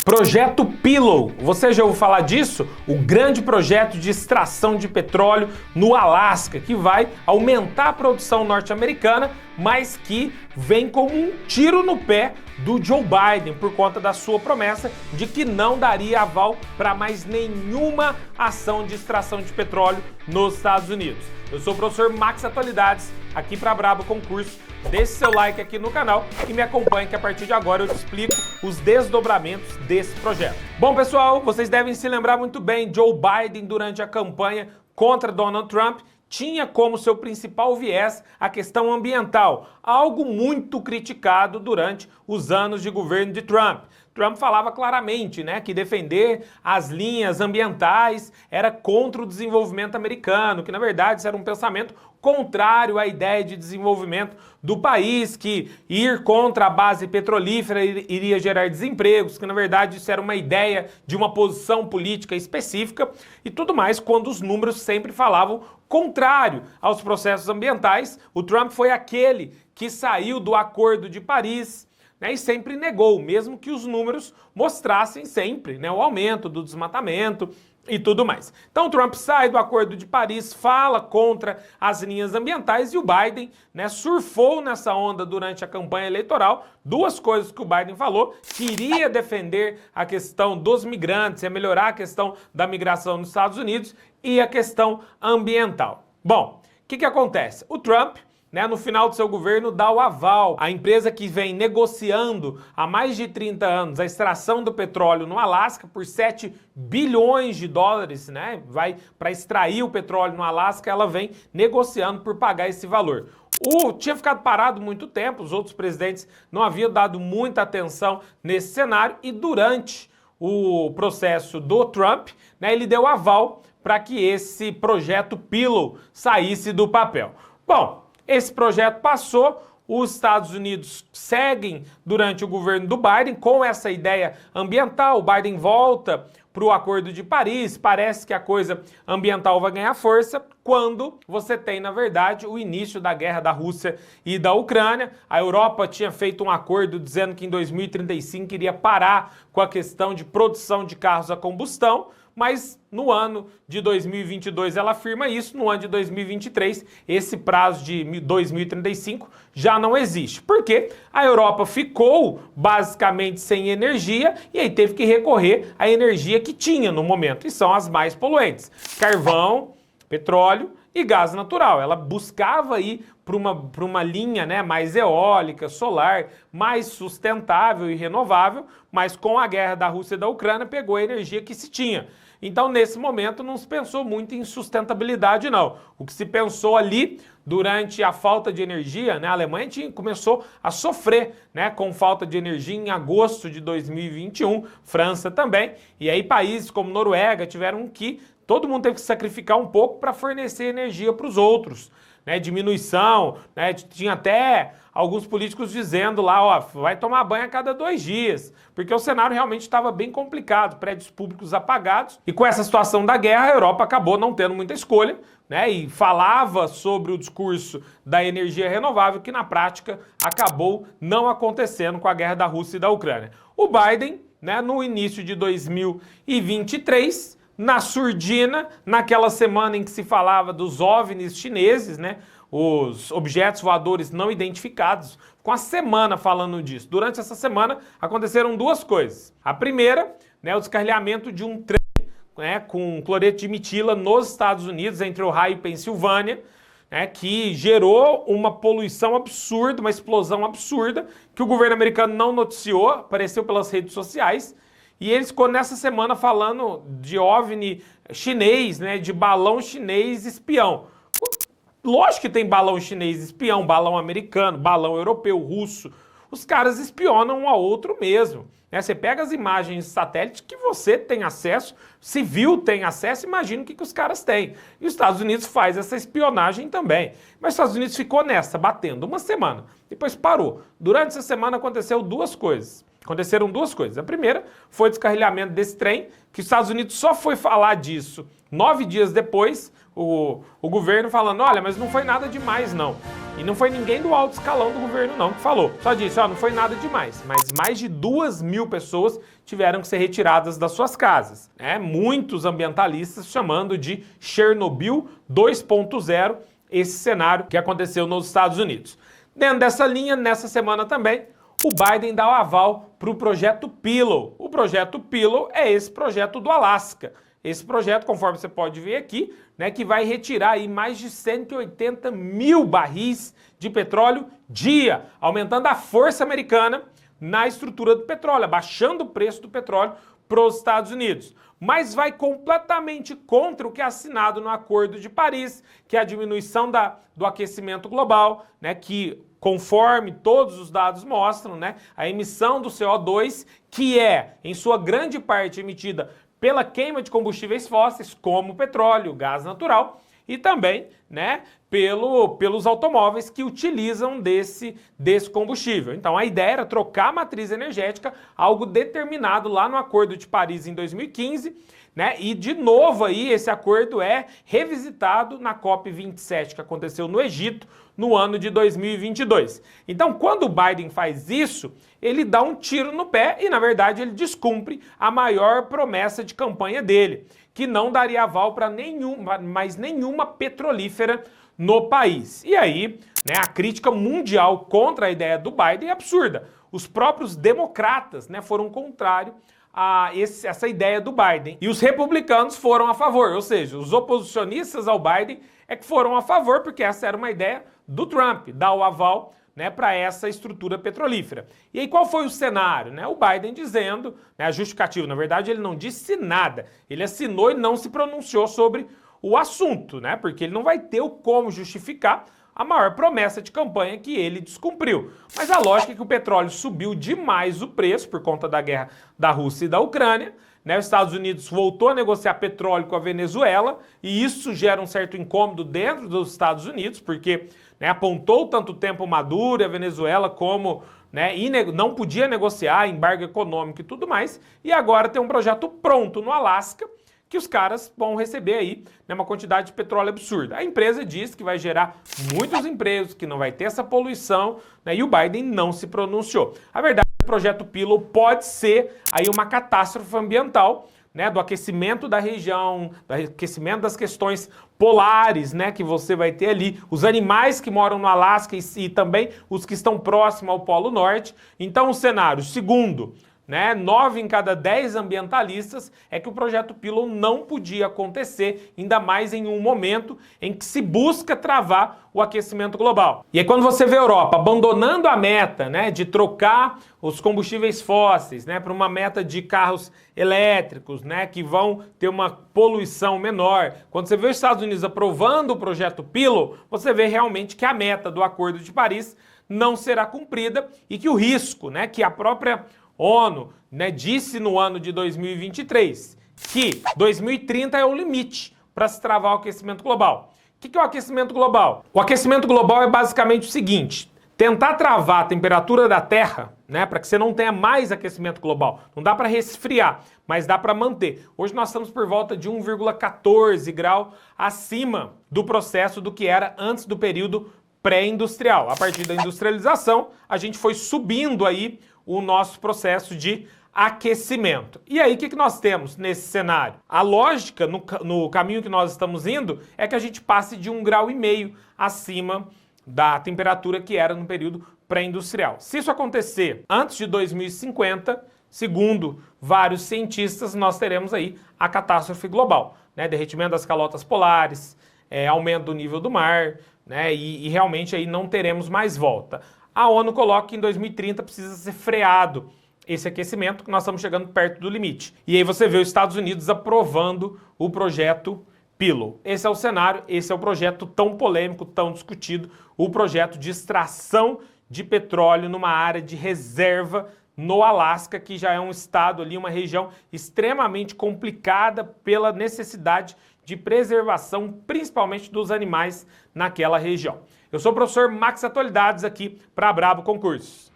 Projeto Pillow. Você já ouviu falar disso? O grande projeto de extração de petróleo no Alasca, que vai aumentar a produção norte-americana, mas que vem como um tiro no pé do Joe Biden por conta da sua promessa de que não daria aval para mais nenhuma ação de extração de petróleo nos Estados Unidos. Eu sou o professor Max Atualidades, aqui para Brabo Concurso. Deixe seu like aqui no canal e me acompanhe que a partir de agora eu te explico os desdobramentos desse projeto. Bom, pessoal, vocês devem se lembrar muito bem, Joe Biden, durante a campanha contra Donald Trump, tinha como seu principal viés a questão ambiental, algo muito criticado durante os anos de governo de Trump. Trump falava claramente, que defender as linhas ambientais era contra o desenvolvimento americano, que na verdade isso era um pensamento contrário à ideia de desenvolvimento do país, que ir contra a base petrolífera iria gerar desempregos, que na verdade isso era uma ideia de uma posição política específica e tudo mais, quando os números sempre falavam contrário aos processos ambientais. O Trump foi aquele que saiu do Acordo de Paris, e sempre negou, mesmo que os números mostrassem sempre o aumento do desmatamento e tudo mais. Então o Trump sai do Acordo de Paris, fala contra as linhas ambientais e o Biden surfou nessa onda durante a campanha eleitoral. Duas coisas que o Biden falou: que iria defender a questão dos migrantes, ia melhorar a questão da migração nos Estados Unidos e a questão ambiental. Bom, o que acontece? O Trump, no final do seu governo, dá o aval à empresa que vem negociando há mais de 30 anos a extração do petróleo no Alasca por 7 bilhões de dólares, vai para extrair o petróleo no Alasca, ela vem negociando por pagar esse valor. Tinha ficado parado muito tempo, os outros presidentes não haviam dado muita atenção nesse cenário e durante o processo do Trump, ele deu aval para que esse projeto Pillow saísse do papel. Bom, esse projeto passou, os Estados Unidos seguem durante o governo do Biden com essa ideia ambiental. O Biden volta para o Acordo de Paris, parece que a coisa ambiental vai ganhar força quando você tem, na verdade, o início da guerra da Rússia e da Ucrânia. A Europa tinha feito um acordo dizendo que em 2035 iria parar com a questão de produção de carros a combustão, mas no ano de 2022 ela afirma isso, no ano de 2023 esse prazo de 2035 já não existe, porque a Europa ficou basicamente sem energia e aí teve que recorrer à energia que tinha no momento, e são as mais poluentes: carvão, petróleo e gás natural. Ela buscava ir para uma linha mais eólica, solar, mais sustentável e renovável, mas com a guerra da Rússia e da Ucrânia pegou a energia que se tinha. Então, nesse momento, não se pensou muito em sustentabilidade, não. O que se pensou ali, durante a falta de energia, a Alemanha começou a sofrer com falta de energia em agosto de 2021, França também, e aí países como Noruega tiveram que, todo mundo teve que sacrificar um pouco para fornecer energia para os outros. Diminuição, tinha até alguns políticos dizendo lá, vai tomar banho a cada 2 dias, porque o cenário realmente estava bem complicado, prédios públicos apagados, e com essa situação da guerra a Europa acabou não tendo muita escolha, e falava sobre o discurso da energia renovável, que na prática acabou não acontecendo com a guerra da Rússia e da Ucrânia. O Biden, no início de 2023, na surdina, naquela semana em que se falava dos OVNIs chineses, os objetos voadores não identificados, com a semana falando disso. Durante essa semana aconteceram duas coisas. A primeira, o descarrilhamento de um trem com cloreto de metila nos Estados Unidos, entre Ohio e Pensilvânia, que gerou uma poluição absurda, uma explosão absurda, que o governo americano não noticiou, apareceu pelas redes sociais. E eles ficou nessa semana falando de OVNI chinês, de balão chinês espião. Lógico que tem balão chinês espião, balão americano, balão europeu, russo. Os caras espionam um ao outro mesmo. Você pega as imagens de satélite que você tem acesso, civil tem acesso, imagina o que os caras têm. E os Estados Unidos faz essa espionagem também. Mas os Estados Unidos ficou nessa, batendo uma semana. Depois parou. Durante essa semana aconteceu duas coisas. aconteceram duas coisas. A primeira foi o descarrilhamento desse trem, que os Estados Unidos só foi falar disso 9 dias depois, o governo falando, olha, mas não foi nada demais não. E não foi ninguém do alto escalão do governo não que falou. Só disse, ó, não foi nada demais. Mas mais de 2.000 pessoas tiveram que ser retiradas das suas casas. Muitos ambientalistas chamando de Chernobyl 2.0 esse cenário que aconteceu nos Estados Unidos. Dentro dessa linha, nessa semana também, o Biden dá o aval para o projeto Pillow. O projeto Pillow é esse projeto do Alasca. Esse projeto, conforme você pode ver aqui, que vai retirar aí mais de 180 mil barris de petróleo dia, aumentando a força americana na estrutura do petróleo, abaixando o preço do petróleo para os Estados Unidos. Mas vai completamente contra o que é assinado no Acordo de Paris, que é a diminuição do aquecimento global, que conforme todos os dados mostram, a emissão do CO2, que é, em sua grande parte, emitida pela queima de combustíveis fósseis, como petróleo, gás natural, e também pelos automóveis que utilizam desse combustível. Então a ideia era trocar a matriz energética, algo determinado lá no Acordo de Paris em 2015, e de novo aí esse acordo é revisitado na COP27 que aconteceu no Egito no ano de 2022. Então quando o Biden faz isso, ele dá um tiro no pé e na verdade ele descumpre a maior promessa de campanha dele, que não daria aval para mais nenhuma petrolífera no país. E aí, a crítica mundial contra a ideia do Biden é absurda. Os próprios democratas foram contrários a essa ideia do Biden. E os republicanos foram a favor, ou seja, os oposicionistas ao Biden é que foram a favor, porque essa era uma ideia do Trump, dar o aval para essa estrutura petrolífera. E aí qual foi o cenário? O Biden dizendo, a justificativa, na verdade ele não disse nada, ele assinou e não se pronunciou sobre o assunto, porque ele não vai ter o como justificar a maior promessa de campanha que ele descumpriu. Mas a lógica é que o petróleo subiu demais o preço por conta da guerra da Rússia e da Ucrânia, os Estados Unidos voltou a negociar petróleo com a Venezuela e isso gera um certo incômodo dentro dos Estados Unidos, porque apontou tanto tempo Maduro e a Venezuela como não podia negociar, embargo econômico e tudo mais, e agora tem um projeto pronto no Alasca que os caras vão receber aí uma quantidade de petróleo absurda. A empresa diz que vai gerar muitos empregos, que não vai ter essa poluição, e o Biden não se pronunciou. A verdade é que o projeto Pillow pode ser aí uma catástrofe ambiental, do aquecimento da região, do aquecimento das questões polares, que você vai ter ali, os animais que moram no Alasca e também os que estão próximos ao Polo Norte. Então o cenário, segundo, 9 em cada 10 ambientalistas, é que o projeto Pillow não podia acontecer, ainda mais em um momento em que se busca travar o aquecimento global. E aí quando você vê a Europa abandonando a meta de trocar os combustíveis fósseis para uma meta de carros elétricos, que vão ter uma poluição menor, quando você vê os Estados Unidos aprovando o projeto Pillow, você vê realmente que a meta do Acordo de Paris não será cumprida e que o risco, que a própria ONU disse no ano de 2023 que 2030 é o limite para se travar o aquecimento global. O que é o aquecimento global? O aquecimento global é basicamente o seguinte: tentar travar a temperatura da Terra, para que você não tenha mais aquecimento global. Não dá para resfriar, mas dá para manter. Hoje nós estamos por volta de 1,14 grau acima do processo do que era antes do período pré-industrial. A partir da industrialização, a gente foi subindo aí o nosso processo de aquecimento. E aí, o que nós temos nesse cenário? A lógica, no caminho que nós estamos indo, é que a gente passe de 1,5 graus acima da temperatura que era no período pré-industrial. Se isso acontecer antes de 2050, segundo vários cientistas, nós teremos aí a catástrofe global, derretimento das calotas polares, aumento do nível do mar, e realmente aí não teremos mais volta. A ONU coloca que em 2030 precisa ser freado esse aquecimento, que nós estamos chegando perto do limite. E aí você vê os Estados Unidos aprovando o projeto Pillow. Esse é o cenário, esse é o projeto tão polêmico, tão discutido, o projeto de extração de petróleo numa área de reserva no Alasca, que já é um estado ali, uma região extremamente complicada pela necessidade de preservação, principalmente dos animais naquela região. Eu sou o professor Max Atualidades aqui para Brabo Concursos.